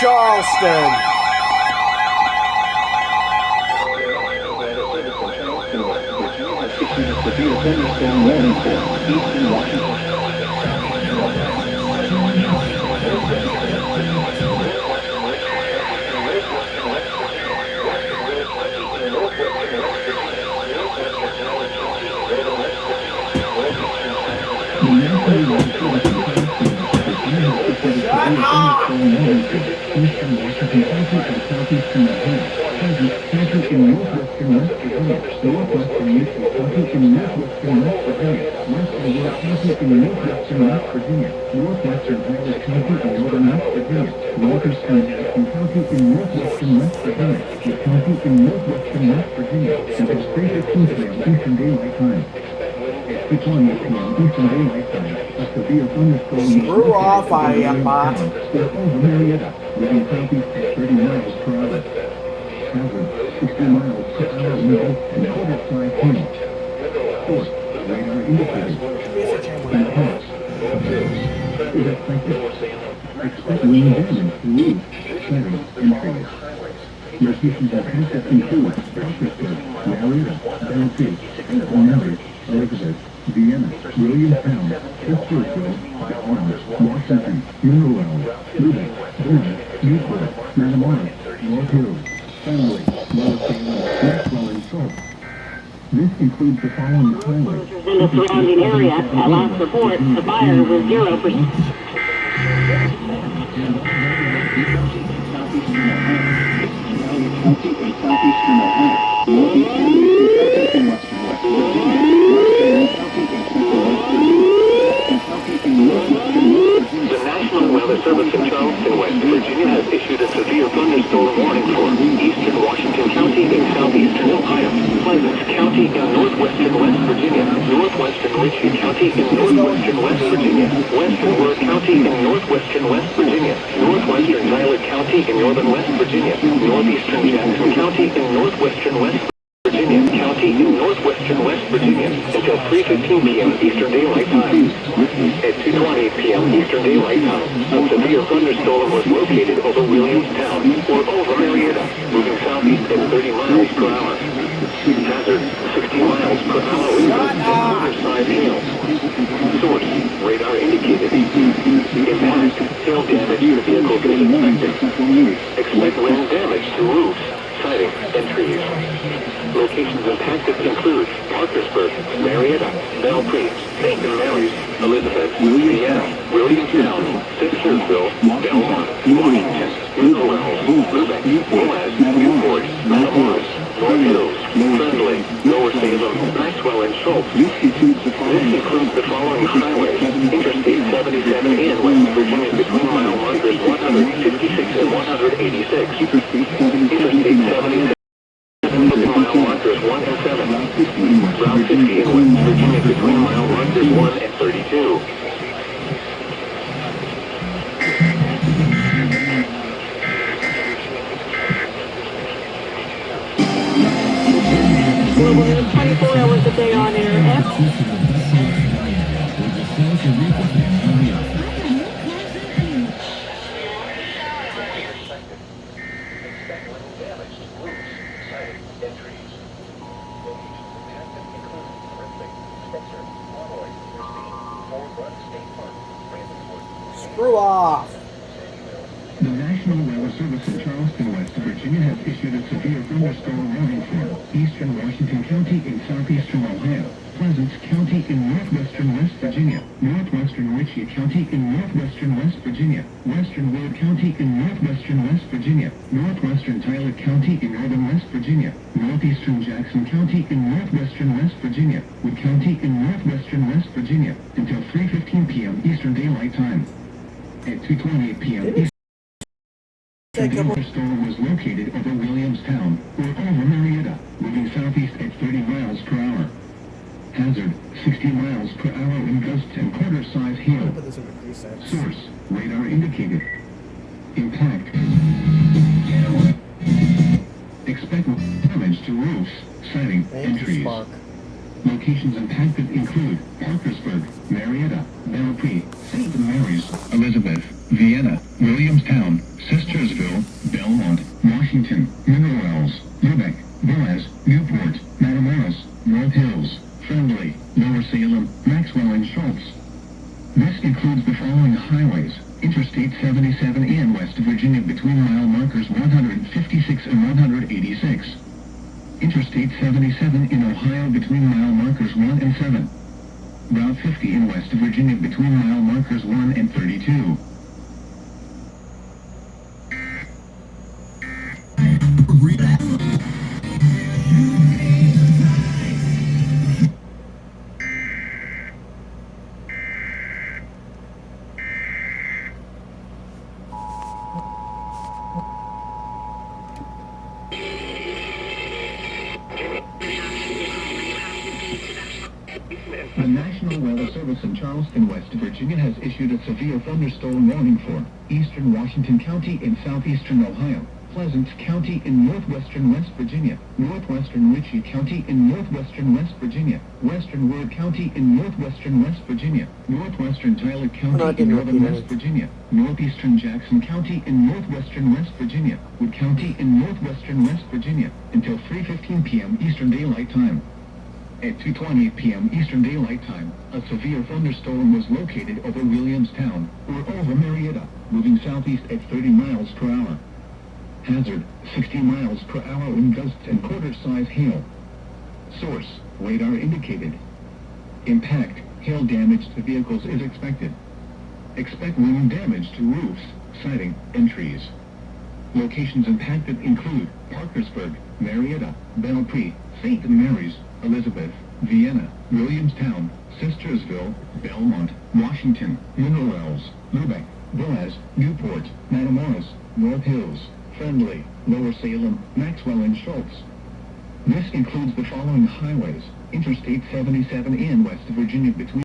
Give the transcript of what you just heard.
Charleston. Screw off, I am bot. Moving southeast at 30 miles per hour. Hazard, 60 miles per hour wind and quarter side wind. Source, radar indicated. Impact. Is expected. Expect wind damage to roofs, shutters, and trees. Locations of contact include Parkersburg, Marietta, Bell Creek, Oneida, Elizabeth, Vienna, Williamstown, Pittsburghville, Dallas, Washington, Mineral, Lubeck, Boone, Newport, Matamora, North Hills, Fenway, Yellowstone, Maxwell, and Short. This includes the following highways. In the surrounding area, at last report, the fire was 0%. Southeastern Ohio, northeastern and western West Virginia, The National Weather Service in Charleston, West Virginia has issued a severe thunderstorm warning for eastern Washington County in southeastern Ohio, Pleasant County in northwestern West Virginia, northwestern Ritchie County in northwestern West Virginia, western Ward County in northwestern West Virginia, northwestern Tyler County in northern West Virginia, northeastern Jackson County in northwestern West Virginia, County in northwestern West Virginia until 3:15 p.m. Eastern Daylight Time. At 2:20 p.m. Eastern Daylight Time, a severe thunderstorm was located over Williamstown or over Marietta, moving southeast at 30 miles per hour. Hazard, 60 miles per hour wind gusts and quarter-size hail. Source, radar indicated. Impact, hail damage to vehicles is expected. Expect wind damage to roofs, siding, and trees. Locations impacted include Parkersburg, Marietta, Bell Creek, St. Mary's, Elizabeth, Vienna, Williamstown, Pittsburghville, Belmont, Washington, Mineral, Lubeck, Boaz, Newport, Matamora, North Hills, Friendly, Lower Salem, Maxwell, and Schultz. This includes the following highways: Interstate 77 in West Virginia between mile markers 156 and 186. Interstate 77 mile markers 1 and 7. Route 50 in West Virginia between mile markers 1 and 32. We're 24 hours a day on air. Screw off. The National Weather Service in Charleston, West Virginia has issued a severe thunderstorm warning for eastern Washington County in southeastern Ohio, Pleasant County in northwestern West Virginia, northwestern Ritchie County in northwestern West Virginia, western Ward County in northwestern West Virginia, northwestern Tyler County in northern West Virginia, northeastern Jackson County in northwestern West Virginia, Wood County in northwestern West Virginia until 3:15 p.m. Eastern Daylight Time. At 2:28 p.m. Eastern, the thunderstorm was located over Williamstown or over Marietta, moving southeast at 30 miles per hour. Hazard, 60 miles per hour wind gusts and quarter-size hail. Source, radar indicated. Impact. Expect damage to roofs, siding, and trees. Locations impacted include Parkersburg, Marietta, Belpre, St. Mary's, Elizabeth, Vienna, Williamstown, Sistersville, Belmont, Washington, Mineral Wells, Lubeck, Boaz, Newport, Matamoros, North Hills, Friendly, Lower Salem, Maxwell and Schultz. This includes the following highways: Interstate 77 in West Virginia between mile markers 156 and 186. Interstate 77 in Ohio between mile markers 1 and 7. Route 50 in West Virginia between mile markers 1 and 32. The National Weather Service in Charleston, West Virginia has issued a severe thunderstorm warning for eastern Washington County in southeastern Ohio, Pleasant County in northwestern West Virginia, northwestern Ritchie County in northwestern West Virginia, western Ward County in northwestern West Virginia, northwestern Tyler County in northern West Virginia, northeastern Jackson County in northwestern West Virginia, Wood County in northwestern West Virginia, until 3:15 p.m. Eastern Daylight Time. At 2:20 p.m. Eastern Daylight Time, a severe thunderstorm was located over Williamstown, or over Marietta, moving southeast at 30 miles per hour. Hazard, 60 miles per hour wind gusts and quarter-size hail. Source, radar indicated. Impact, hail damage to vehicles is expected. Expect wind damage to roofs, siding, and trees. Locations impacted include Parkersburg, Marietta, Belpre, St. Mary's, Elizabeth, Vienna, Williamstown, Sistersville, Belmont, Washington, Mineral Wells, Lubeck, Boaz, Newport, Matamoros, North Hills, Friendly, Lower Salem, Maxwell and Schultz. This includes the following highways: Interstate 77 in West Virginia between